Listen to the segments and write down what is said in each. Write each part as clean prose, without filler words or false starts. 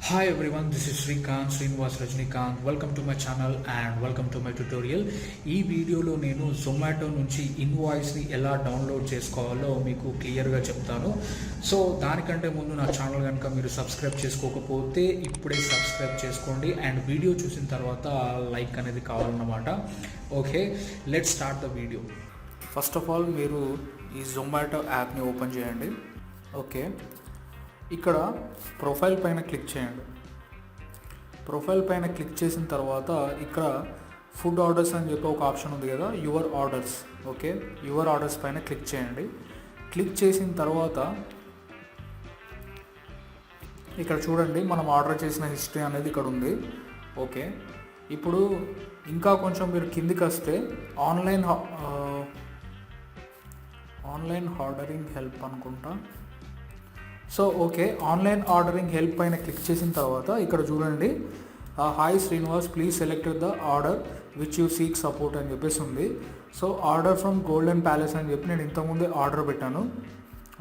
Hi everyone, this is Srinivas Rajnikanth. Welcome to my channel and welcome to my tutorial. ఈ వీడియోలో నేను Zomato నుంచి ఇన్వాయిస్ని ఎలా download చేసుకోవాలో మీకు క్లియర్గా చెప్తాను. సో దానికంటే ముందు నా ఛానల్ కనుక మీరు సబ్స్క్రైబ్ చేసుకోకపోతే ఇప్పుడే సబ్స్క్రైబ్ చేసుకోండి అండ్ వీడియో చూసిన తర్వాత లైక్ అనేది కావాలన్నమాట. Okay, let's start the video. First of all మీరు ఈ Zomato యాప్ని ఓపెన్ చేయండి. ఓకే, ఇక్కడ ప్రొఫైల్ పైన క్లిక్ చేయండి. ప్రొఫైల్ పైన క్లిక్ చేసిన తర్వాత ఇక్కడ ఫుడ్ ఆర్డర్స్ అని చెప్పి ఒక ఆప్షన్ ఉంది కదా, your orders. Okay, your orders పైన క్లిక్ చేయండి. క్లిక్ చేసిన తర్వాత ఇక్కడ చూడండి, మనం ఆర్డర్ చేసిన హిస్టరీ అనేది ఇక్కడ ఉంది. ఓకే, ఇప్పుడు ఇంకా కొంచెం మీరు కిందికి వస్తే ఆన్లైన్ ఆర్డరింగ్ హెల్ప్ అనుకుంటా. So okay, online ordering help పైన క్లిక్ చేసిన తర్వాత ఇక్కడ చూడండి, hi Srinivas, please select the order which you seek support అని చెప్పేసి ఉంది. So order from golden palace అని చెప్పి నేను ఇంతకుముందే ఆర్డర్ పెట్టాను.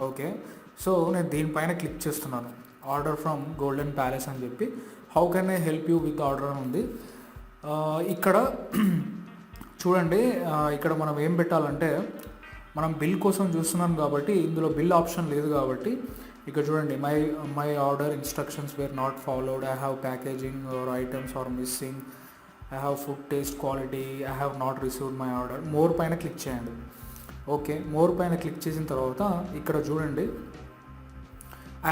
ఓకే, సో నేను దీనిపైన క్లిక్ చేస్తున్నాను, ఆర్డర్ ఫ్రమ్ గోల్డెన్ ప్యాలెస్ అని చెప్పి. How can I help you with order అని ఉంది. ఇక్కడ చూడండి, ఇక్కడ మనం ఏం పెట్టాలంటే, మనం బిల్ కోసం చూస్తున్నాం కాబట్టి ఇందులో బిల్ ఆప్షన్ లేదు కాబట్టి ఇక్కడ చూడండి, my order instructions were not followed, I have packaging or items are missing, I have food taste quality, I have not received my order. More పైన క్లిక్ చేయండి. ఓకే, మోర్ పైన క్లిక్ చేసిన తర్వాత ఇక్కడ చూడండి,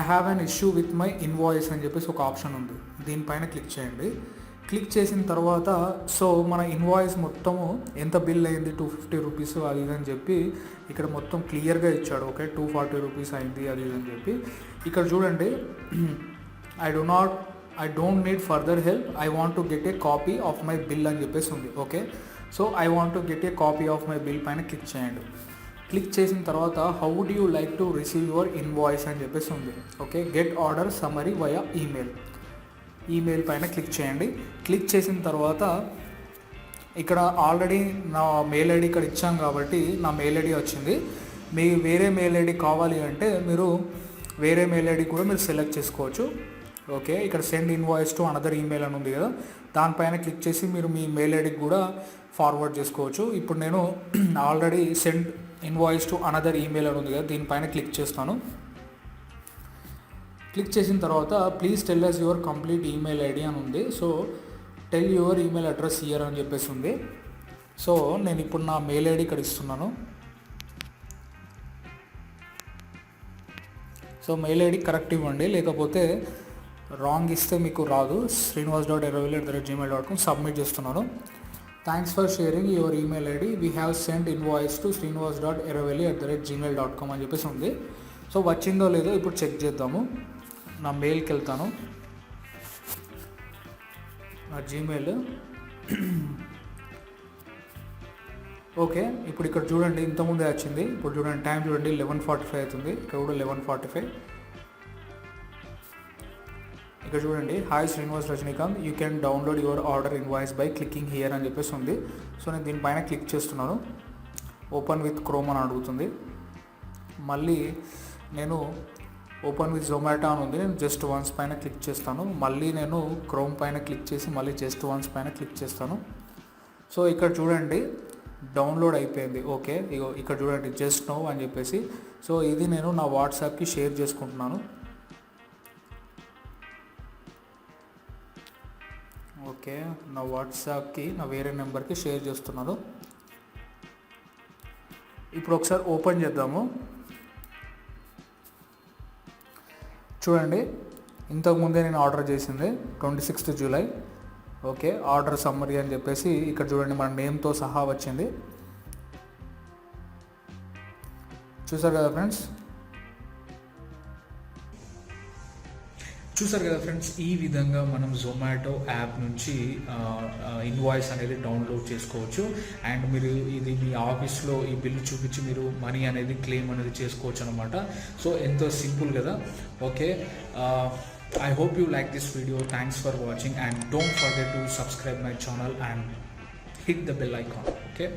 I have an issue with my invoice అని చెప్పేసి ఒక ఆప్షన్ ఉంది. దీనిపైన క్లిక్ చేయండి. క్లిక్ చేసిన తర్వాత సో మన ఇన్వాయిస్ మొత్తము ఎంత బిల్ అయింది, 250 రూపీస్ అది ఇది అని చెప్పి ఇక్కడ మొత్తం క్లియర్గా ఇచ్చాడు. ఓకే, 240 రూపీస్ అయింది అది ఇది అని చెప్పి. ఇక్కడ చూడండి, I don't need further help, I want to get a copy of my bill అని చెప్పేసి ఉంది. Okay, so I want to get a copy of my bill పైన క్లిక్ చేయండి. క్లిక్ చేసిన తర్వాత how would you like to receive your invoice అని చెప్పేసి ఉంది. Okay, get order summary via email పైన క్లిక్ చేయండి. క్లిక్ చేసిన తర్వాత ఇక్కడ ఆల్రెడీ నా మెయిల్ ఐడి ఇక్కడ ఇచ్చాం కాబట్టి నా మెయిల్ ఐడి వచ్చింది. మీ వేరే మెయిల్ ఐడి కావాలి అంటే మీరు వేరే మెయిల్ ఐడి కూడా మీరు సెలెక్ట్ చేసుకోవచ్చు. ఓకే, ఇక్కడ send invoice to another email అని ఉంది కదా, దానిపైన క్లిక్ చేసి మీరు మీ మెయిల్ ఐడికి కూడా ఫార్వర్డ్ చేసుకోవచ్చు. ఇప్పుడు నేను already send invoice to another email అని ఉంది కదా, దీనిపైన క్లిక్ చేస్తాను. క్లిక్ చేసిన తర్వాత please tell us your complete email ID అని ఉంది. So tell your email address here అని చెప్పేసి ఉంది. సో నేను ఇప్పుడు నా మెయిల్ ఐడి ఇక్కడ ఇస్తున్నాను. సో మెయిల్ ఐడి కరెక్ట్ ఇవ్వండి, లేకపోతే రాంగ్ ఇస్తే మీకు రాదు. srinivas.eraveli@gmail.com సబ్మిట్ చేస్తున్నాను. Thanks for sharing your email ID, we have send invoice to srinivas.eraveli@gmail.com అని చెప్పేసి ఉంది. సో వచ్చిందో లేదో ఇప్పుడు చెక్ చేద్దాము. నా మెయిల్కి వెళ్తాను, నా జీమెయిల్. ఓకే, ఇప్పుడు ఇక్కడ చూడండి, ఇంతకుముందే వచ్చింది. ఇప్పుడు చూడండి, టైం చూడండి 11:45 అవుతుంది. ఇక్కడ కూడా 11:45. ఇక్కడ చూడండి, hi Srinivas Rajinikanth, you can download your order invoice by clicking here అని చెప్పేసి ఉంది. సో నేను దీనిపైన క్లిక్ చేస్తున్నాను. ఓపెన్ విత్ క్రోమ్ అని అడుగుతుంది. మళ్ళీ నేను ఓపెన్ విత్ జొమాటో అని ఉంది, నేను జస్ట్ వన్స్ పైన క్లిక్ చేస్తాను. మళ్ళీ నేను క్రోమ్ పైన క్లిక్ చేసి మళ్ళీ జస్ట్ వన్స్ పైన క్లిక్ చేస్తాను. సో ఇక్కడ చూడండి, డౌన్లోడ్ అయిపోయింది. ఓకే, ఇగో ఇక్కడ చూడండి, జస్ట్ నో అని చెప్పేసి. సో ఇది నేను నా వాట్సాప్కి షేర్ చేసుకుంటున్నాను. ఓకే, నా వాట్సాప్కి నా వేరే నెంబర్కి షేర్ చేస్తున్నాను. ఇప్పుడు ఒకసారి ఓపెన్ చేద్దాము. చూడండి, ఇంతకుముందే నేను ఆర్డర్ చేసింది 26 జూలై. ఓకే, ఆర్డర్ సమ్మరీ అని చెప్పేసి ఇక్కడ చూడండి, మన నేమ్తో సహా వచ్చింది. చూసారు కదా ఫ్రెండ్స్, ఈ విధంగా మనం జొమాటో యాప్ నుంచి ఇన్వాయిస్ అనేది డౌన్లోడ్ చేసుకోవచ్చు. అండ్ మీరు ఇది మీ ఆఫీస్లో ఈ బిల్లు చూపించి మీరు మనీ అనేది క్లెయిమ్ అనేది చేసుకోవచ్చు అనమాట. సో ఎంతో సింపుల్ కదా. Okay, I hope you like this video. Thanks for watching and don't forget to subscribe my channel and hit the bell icon. Okay.